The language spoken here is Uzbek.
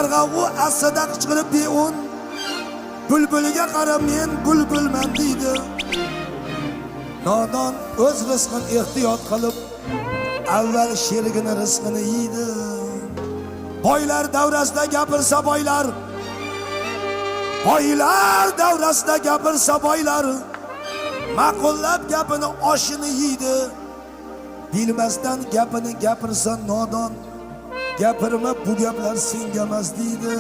qarg'avu asada qichqirib beun bulbuliga qarab men bulbulman deydi. Nodon o'z rizqini ehtiyot qilib avval sherigini rizqini yeydi. Boylar davrasida gapirsa boylar, boylar davrasida gapirsa boylar, ma'qullab gapini oshini yeydi. Bilmasdan gapini gapirsa nodon, gapirma bu gaplar senga emas deydi.